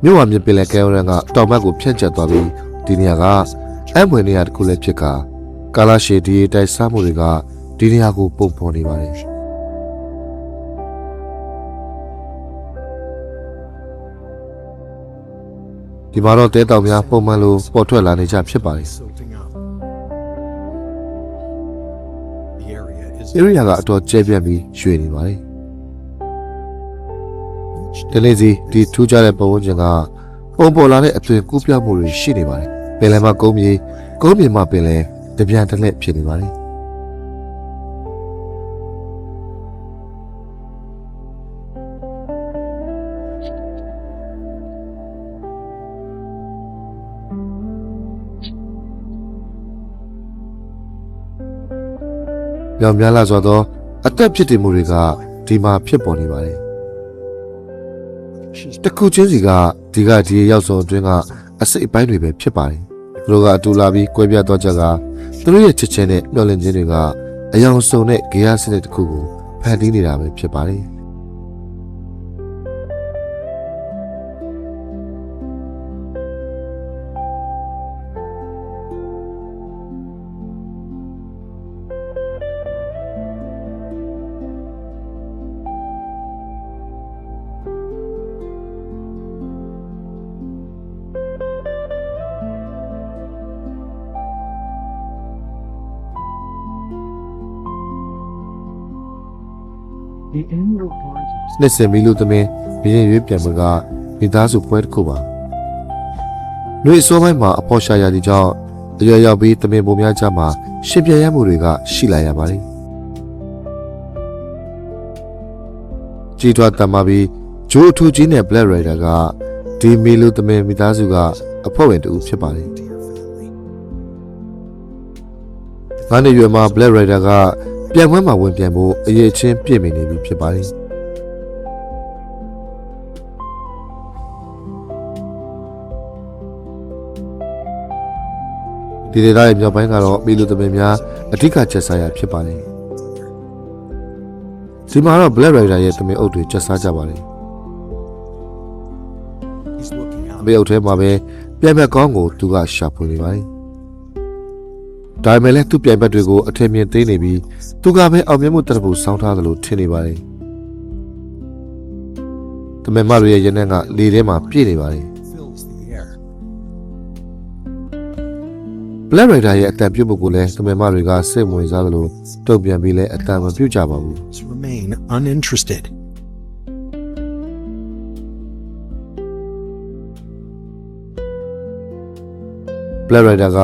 မြို့ဝမြပင်လေကဲရန်ကတောင်ဘက်ကိုဖြန့်ကျက်သွားပြီးဒီနေရာကအံ့ဖွယ်နေရာတစ်ခုလည်းဖြစ်ကာလရှည်ဒီတိုက်စားမှုတွေကဒီနေရာကိုပုံဖော်နေပါတယ်ဒီမှာတော့တဲတောင်များပုံမှန်လိုပေါ်ထွက်လာနေကြဖြစ်ပါတယ်area ကအတော်ကျဲပြန့်ပြီးရွှေ့နေပါတယ်တနေ့စီဒီထူးခြားတဲ့ပုံဝန်းကျင်ကပုံပေါ်လာတဲ့အသွင်ကူးပြောင်းမှုတွေရှိနေပါတယ်ပင်လယ်မှာကုန်းမြေမှာပင်လယ်တပြန်တစ်လက်ဖြစ်နေပါတယ်ပြောင်များလာဆိုတော့အသက်ဖြစ်တည်မှုတွေကဒီမှာဖြစ်ပေါ်နေပါတယ်တခုချင်းစီကဒီရောက်ဆုံးအတွင်းကအစိတ်အပိုင်းတွေပဲဖြစ်ပါတယ်သူတို့ကအတူလာပြီးကွဲပြားသွားကြသူတို့ရဲ့ချစ်ချင်းနဲ့မျှော်လင့်ခြင်းတွေကအယောင်စုံတဲ့ဂေယစနစ်တစ်ခုကိုဖန်တီးနေတာပဲဖြစ်ပါတယ်နှစ်စင်မီလူသမင်းဘရင်ရွေးပြန်မှုကမိသားစုပွဲတစ်ခုပါလူအစိုးပိုင်းမှာအဖော်ရှာရသည့်ကြောင့်အရွယ်ရောက်ပြီးသမင်းပုံများကြမှာရှင်ပြရမှုတွေကရှိလာရပါတယ်ကြီးထွားတမပြီးဂျိုးအထူးကြီးနဲ့ Black Rider ကဒီမီလူသမင်းမိသားစုကအဖွဲ့ဝင်တူဖြစ်ပါတယ်ငါးနှစ်ရွယ်မှာ Black Rider ကပြန်ခွဲမှာဝင်ပြန်ဖို့အရေးချင်းပြည့်မီနေပြီဖြစ်ပါတယ်ဒီဒေသရဲ့မြောက်ပိုင်းကတော့မီလူသမင်များအဓိကချက်စားရဖြစ်ပါတယ်ဒီမှာတော့ Black Rider ရဲ့သမင်အုပ်တွေချက်စားကြပါတယ်အမေအုပ်ထဲမှာပဲပြန်ဘက်ကောင်းကိုသူကရှာဖွေနေပါတယ်ဒါပေမဲ့လည်းသူ့ပြန်ဘက်တွေကိုအထင်မြင်သိနေပြီးသူကပဲအောင်မြင်မှုတရဖို့စောင်းထားသလိုထင်နေပါတယ်တမန်မတို့ရဲ့ရနံ့ကလေထဲမှာပြည့်နေပါတယ်Black Rider ရဲ့အတန်ပြုတ်မှုကိုလည်းတမန်မတွေကစိတ်ဝင်စားသလိုတုံ့ပြန်ပြီးလဲအတန်မပြုတ်ကြပါဘူး Remain uninterested. Black Rider က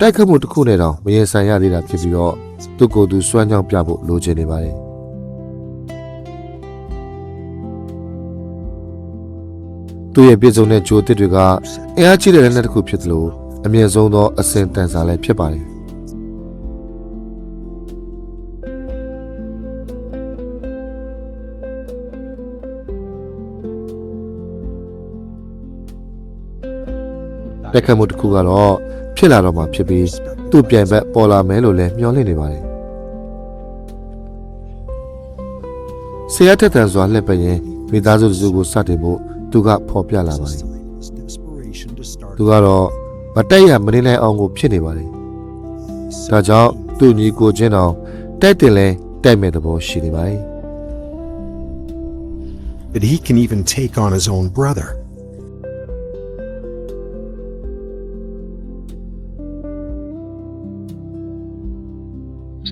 တိုက်ခတ်မှုတစ်ခုနဲ့တောင်မရင်ဆိုင်ရသေးတာဖြစ်ပြီးတော့သူ့ကိုယ်သူစွမ်းကြောင်းပြဖို့လိုချင်နေပါတယ်သူ့ရဲ့ပြည်စုံတဲ့ဂျိုတစ်တွေကအင်အားကြီးတဲ့လက်နက်တစ်ခုဖြစ်သလိုအမြင့်ဆုံးသောအစင်တန်စာလည်းဖြစ်ပါတယ်တိုက်ခတ်မှုတစ်ခုကတော့ဖြစ်လာတော့မှဖြစ်ပြီးသူ့ပြိုင်ဘက်ပေါ်လာမယ်လို့လည်းမျှော်လင့်နေပါတယ်ဆရာတက်တန်စွာလှည့်ပတ်ရင်မိသားစုစုကိုစတင်ဖို့သူကဖော်ပြလာပါတယ်သူကတော့မတက်ရမနေနိုင်အောင်ကိုဖြစ်နေပါတယ်ဒါကြောင့်သူ့ညီကိုချင်းတော်တိုက်တင်လဲတိုက်မဲ့သဘောရှိနေပါတယ် But he can even take on his own brother.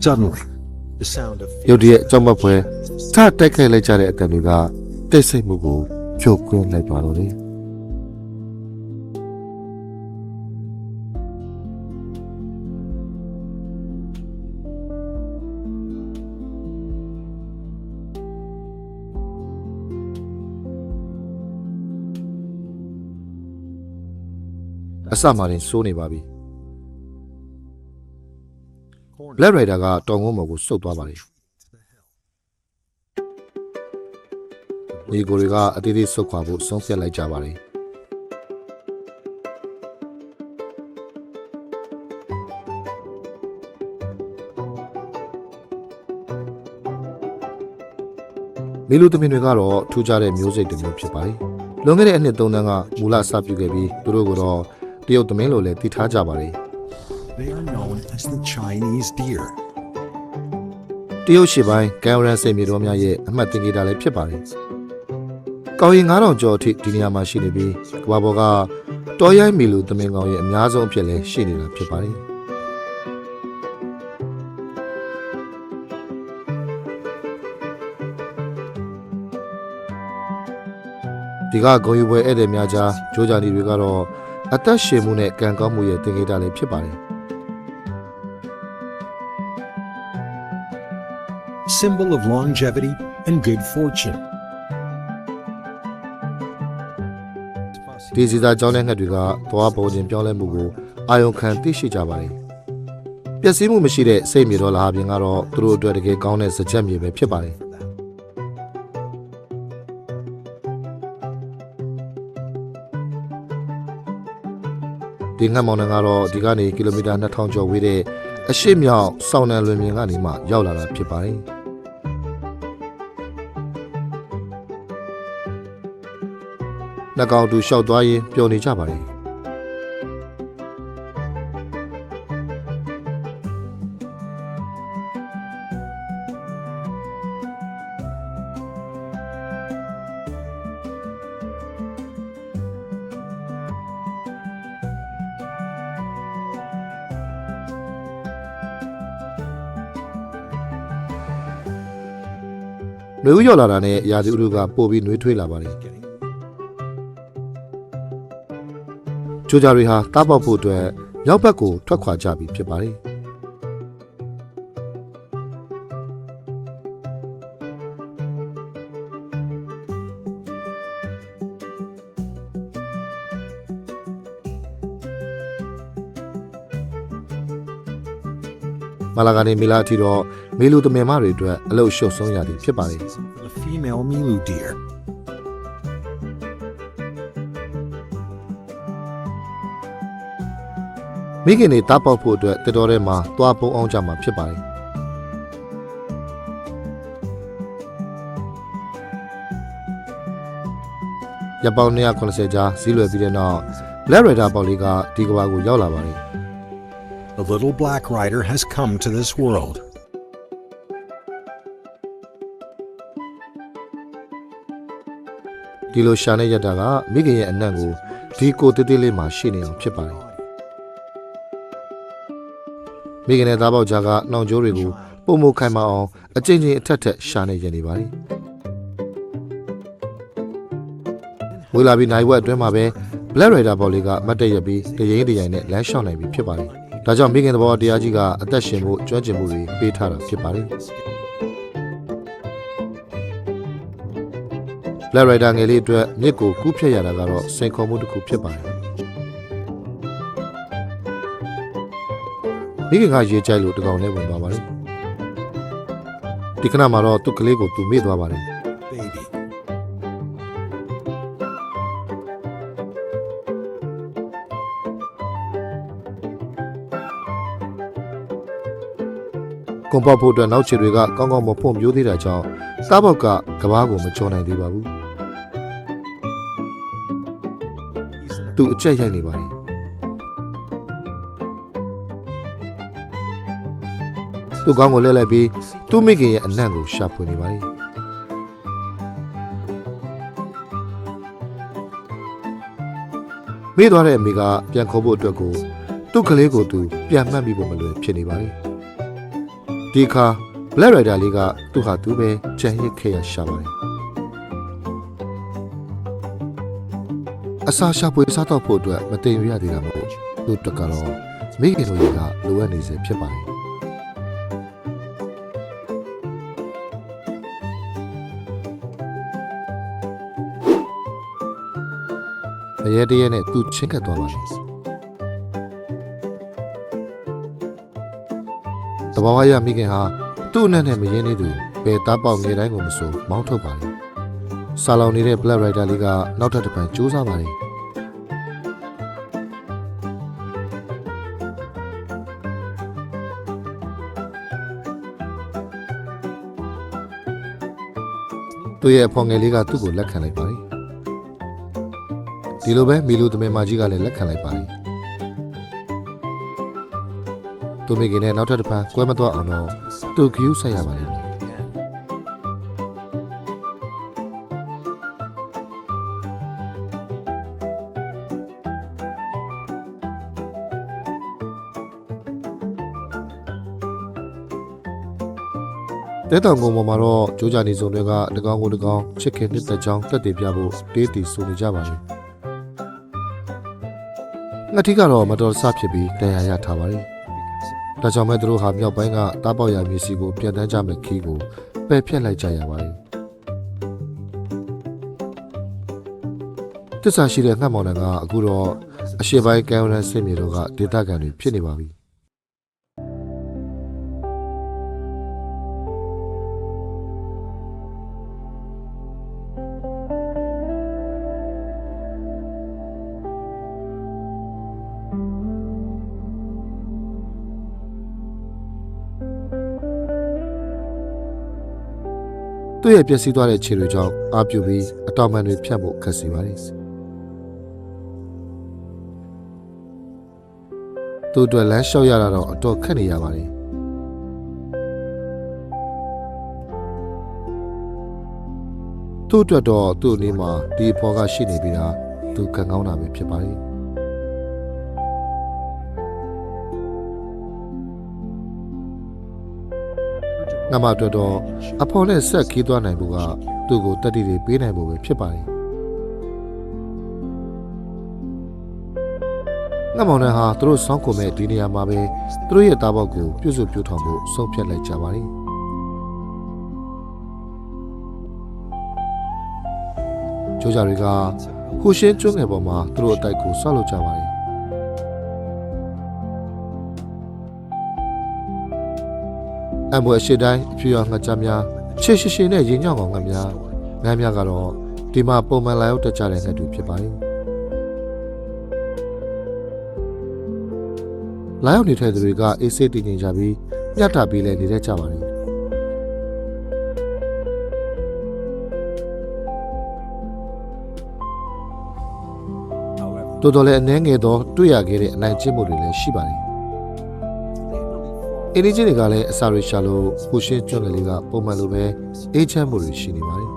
Suddenly, the sound of ရုတ်တရက်အကြောင်းမပွဲထတိုက်ခိုက်လိုက်ကြတဲ့အတန်တွေကတိတ်ဆိတ်မှုကိုဖြိုခွင်းလိုက်ပါတော့တယ်အစမှရင်စိုးနေပါပြီ Black Rider ကတောင်ကုန်းပေါ်ကိုစုပ်သွားပါတယ်ညီကိုတွေကအသေးသေးဆုတ်ခွာဖို့ဆုံးဖြတ်လိုက်ကြပါတယ်မီလူသမင်တွေကတော့ထူးခြားတဲ့မျိုးစိတ်တစ်မျိုးဖြစ်ပါတယ် လွန်ခဲ့တဲ့အနှစ်3သန်းကမူလစပြုခဲ့ပြီးသူတို့ကတော့တရုတ်သမင်းလိုလည်းတည်ထားကြပါတယ် They are known as the Chinese deer. တရုတ်ရှေ့ပိုင်းကမ်ရန်စိတ်မြေတော်များရဲ့အမှတ်သင်္ကေတလည်းဖြစ်ပါတယ်ကောင်းရင်9000ကျော်အထိဒီနေရာမှာရှိနေပြီးကမ္ဘာပေါ်ကတော်ရိုင်းမီလူသမင်းကောင်ရဲ့အများဆုံးအဖြစ်လည်းရှိနေတာဖြစ်ပါတယ်ဒီကဂုံယူပွဲဧည့်သည်များကြားကြိုးကြနေတွေကတော့အသက်ရှင်မှုနဲ့ကံကောင်းမှုရဲ့သင်္ကေတလည်းဖြစ်ပါတယ် Symbol of longevity and good fortune. ဒီစီသာကြောင်းတဲ့ငှက်တွေကသွားပေါ်ခြင်းပြောင်းလဲမှုကိုအာယုံခံသိရှိကြပါတယ်ပျက်စီးမှုမရှိတဲ့စိတ်မြေတော်လာပြင်ကတော့သူတို့အတွက်တကယ်ကောင်းတဲ့စကြက်မြေပဲဖြစ်ပါတယ်ဒီငှက်မောင်နှံကတော့ဒီကနေကီလိုမီတာ2000ကျော်ဝေးတဲ့အရှိမြောက်စောင်းနံလွင်ပြင်ကနေမှရောက်လာတာဖြစ်ပါတယ်နှကောင်တူလျှောက်သွားရင်ပျော်နေကြပါတယ်နှွေဦးရောက်လာတာနဲ့ရာသီဥတုကပို့ပြီးနှွေးထွေးလာပါတယ်ချိုးကြတွေဟာတားပေါက်ဖို့အတွက်မြောက်ဘက်ကိုထွက်ခွာကြပြီဖြစ်ပါတယ်မလာကနေမီလာအထိတော့မေလူသမင်မတွေအတွက်အလုတ်ရှုပ်ဆုံးရသည်ဖြစ်ပါတယ် The female Milu deer. မိခင်တွေတားပေါက်ဖို့အတွက်တတော်ထဲမှာသွားပုံအောင်ကြမှာဖြစ်ပါတယ်ရပောင်း290ကြားဈေးလွယ်ပြီးတဲ့နောက် Black Rider ပေါက်လေးကဒီကဘာကိုရောက်လာပါတယ် The little black rider has come to this world. ဒီလိုရှာနေရတာကမိခင်ရဲ့အနံ့ကိုဒီကိုတေးသေးလေးမှာရှိနေအောင်ဖြစ်ပါတယ်မိခင်နဲ့သားပေါက်ကြားကနှောင်ကြိုးတွေကိုပုံမခိုင်မအောင်အကျဉ်းချင်းအထက်ထက်ရှာနေရနေပါတယ်ဝေလာပြီးနိုင်ဝက်အတွင်းမှာပဲ Black Rider ပေါက်လေးကမတ်တက်ရက်ပြီးတရင်တရိုင်နဲ့လမ်းလျှောက်နိုင်ပြီဖြစ်ပါတယ်ဒါကြောင့်မိခင်သဘောတရားကြီးကအသက်ရှင်ဖို့ကျွမ်းကျင်မှုတွေပေးထားတာဖြစ်ပါတယ် Black Rider ငယ်လေးအတွက်မြစ်ကိုကူးဖြတ်ရတာကတော့စိန်ခေါ်မှုတစ်ခုဖြစ်ပါတယ်မိခင်ကရေကြိုက်လို့တကောင်နဲ့ဝင်သွားပါတယ်ဒီခဏမှာတော့သူ့ကလေးကိုသူမေ့သွားပါတယ် Baby. ကွန်ပေါက်ဖို့အတွက်နောက်ခြေတွေကကောင်းကောင်းမဖွံ့မျိုးသေးတာကြောင့်စားပေါက်ကကဘာကိုမချော်နိုင်သေးပါဘူးသူအကျက်ရိုက်နေပါတယ်သူ့ကောင်းကိုလှည့်လိုက်ပြီးသူ့မိခင်ရဲ့အနံ့ကိုရှာဖွေနေပါတယ်မိသွားတဲ့အမေကပြန်ခေါ်ဖို့အတွက်ကိုသူ့ကလေးကိုသူပြန်မှတ်မိဖို့မလွယ်ဖြစ်နေပါတယ်ဒီခါ Black Rider လေးကသူ့ဟာသူပဲကြံရစ်ခဲ့ရရှာပါတယ်အစာရှာဖွေစားတော့ဖို့အတွက်မတင်ရရသေးတာမဟုတ်သူ့တက်ကတော့မိခင်တို့ကလိုအပ်နေစေဖြစ်ပါတယ်အရေးတည်းနဲ့သူချင်းကပ်သွားပါတယ်တဘာဝရမိခင်ဟာသူ့အနက်နဲ့မရင်းနေသူဘယ်သားပေါက်ငယ်တိုင်းကိုမစိုးမောင်းထုတ်ပါတယ်ဆာလောင်နေတဲ့ Black Rider လေးကနောက်ထပ်တစ်ပံစူးစမ်းပါတယ်သူ့ရဲ့အဖော်ငယ်လေးကသူ့ကိုလက်ခံလိုက်ပါတယ် ဒီလိုပဲမီလူသမင်မကြီးကလည်းလက်ခံလိုက်ပါတယ်သူမိခင်နဲ့နောက်ထပ်တစ်ဖန်ကွဲမသွားအောင်တော့သူဂယူးဆက်ရပါလိမ့်မယ်တဲတောင်ကုန်းပေါ်မှာတော့ကြိုးကြနေစုံတွေကတကောင်ကိုတကောင်ချစ်ခင်နှစ်သက်ကြောင်းတက်တည်ပြဖို့တေးတီဆိုနေကြပါလေငှက်ထီကတော့မတော်ဆဖြစ်ပြီးတရားရထားပါလေဒါကြောင့်မဲ့သူတို့ဟာမြောက်ပိုင်းကတားပေါက်ရမြေစီကိုပြန်တန်းကြမဲ့ခီးကိုပယ်ဖြတ်လိုက်ကြရပါလေတစ္ဆာရှိတဲ့ငှက်မောင်နှံကအခုတော့အရှေ့ပိုင်းကံရန်စစ်မြေတို့ကဒေသခံတွေဖြစ်နေပါပြီသူ့ရဲ့ပျက်စီးသွားတဲ့ခြေတွေကြောင့်အာပြုပြီးအတောင်ပံတွေဖြတ်ဖို့ခက်စီပါတယ်သူ့အတွက်လမ်းလျှောက်ရတာတော့အတော်ခက်နေရပါတယ်သူ့အတွက်တော့သူ့အနေမှာဒီအဖော်ကရှိနေပြီးတာသူခံကောင်းတာပဲဖြစ်ပါတယ်ငါမအတွက်တော့အဖော်နဲ့ဆက်ခီးသွားနိုင်ဖို့ကသူ့ကိုတက်တီတွေပေးနိုင်ဖို့ပဲဖြစ်ပါတယ်ငါမောင်နှံဟာသူတို့စောင်းကုန်မဲ့ဒီနေရာမှာပဲသူတို့ရဲ့တားပေါက်ကိုပြုစုပြောထောင်ဖို့ဆုံးဖြတ်လိုက်ကြပါတယ်ကြိုးကြတွေကဟူရှင်းကျွန်းငယ်ပေါ်မှာသူတို့အတိုက်ကိုဆောက်လုပ်ကြပါတယ်အမွေရှိတိုင်းအဖြူရောင်ငှက်ကြများချစ်ရှိရှိနဲ့ရင်ညောင်းကောင်ငှက်များကတော့ဒီမှာပုံမှန်လာရောက်တက်ကြတဲ့ငှက်တွေဖြစ်ပါတယ်လာရောက်နေတဲ့သူတွေကအေးဆေးတည်ငြိမ်ကြပြီးညှတာပြီးလဲနေတဲ့ကြပါတယ်တော်တော်လေးအနှဲငယ်တော့တွေ့ရခဲ့တဲ့အနိုင်ကျင့်မှုတွေလည်းရှိပါတယ်အင်းကြီးတွေကလည်းအစာတွေရှာလို့ဟိုရှင်းကျွန်းလေးကပုံမှန်လိုပဲအေးချမ်းမှုတွေရှိနေပါတယ်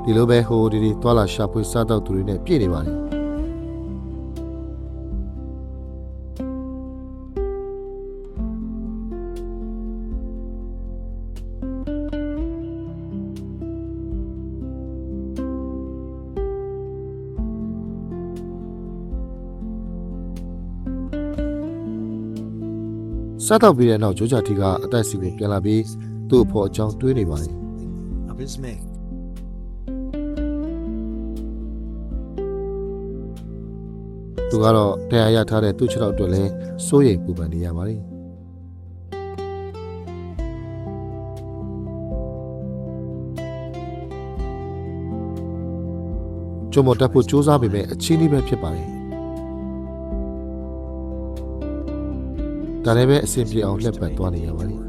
ဒီလိုပဲဟိုဒီတွာလာရှာဖွေစားတော့သူတွေနဲ့ပြည့်နေပါတယ်စားတော့ပြီးတဲ့နောက်ဂျိုးဂျာတီကအတိုက်စီကိုပြန်လာပြီးသူ့အဖော်အကြောင်းတွေးနေပါတယ် of his mate. သူကတော့တရားရထားတဲ့သူ့ခြေထောက်အတွက်လည်းစိုးရိမ်ပူပန်နေရပါတယ်ကျုံမတက်ဖို့စူးစမ်းပေမဲ့အချင်းကြီးပဲဖြစ်ပါတယ်ဒါလည်းပဲအဆင်ပြေအောင်လှက်ပတ်သွားနေရပါလိမ့်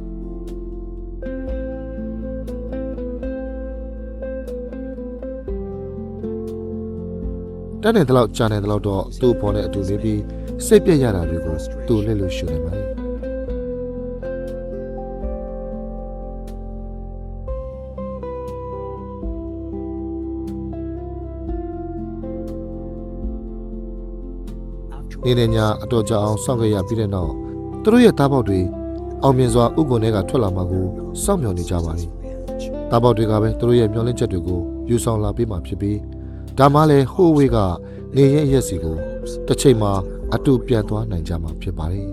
တန်းတဲ့လောက်ကြာနေတော့သူ့ဘောနဲ့အတူနေပြီးစိတ်ပြက်ရတာတွေကိုသူ့လက်လို့ရှုနေပါလိမ့်နေညအတော်ကြာအောင်စောင့်ခဲ့ရပြီးတဲ့နောက်သူတို့ရဲ့တားပေါက်တွေအောင်မြင်စွာဥက္ကုံထဲကထွက်လာမှကိုစောင့်မျှော်နေကြပါလိမ့်တားပေါက်တွေကပဲသူတို့ရဲ့မျှော်လင့်ချက်တွေကိုယူဆောင်လာပေးမှဖြစ်ပြီးဒါမှလည်းဟိုးဝေးကနေရင်ရက်စီကိုတစ်ချိန်မှာအတူပြန်သွားနိုင်ကြမှာဖြစ်ပါလိမ့်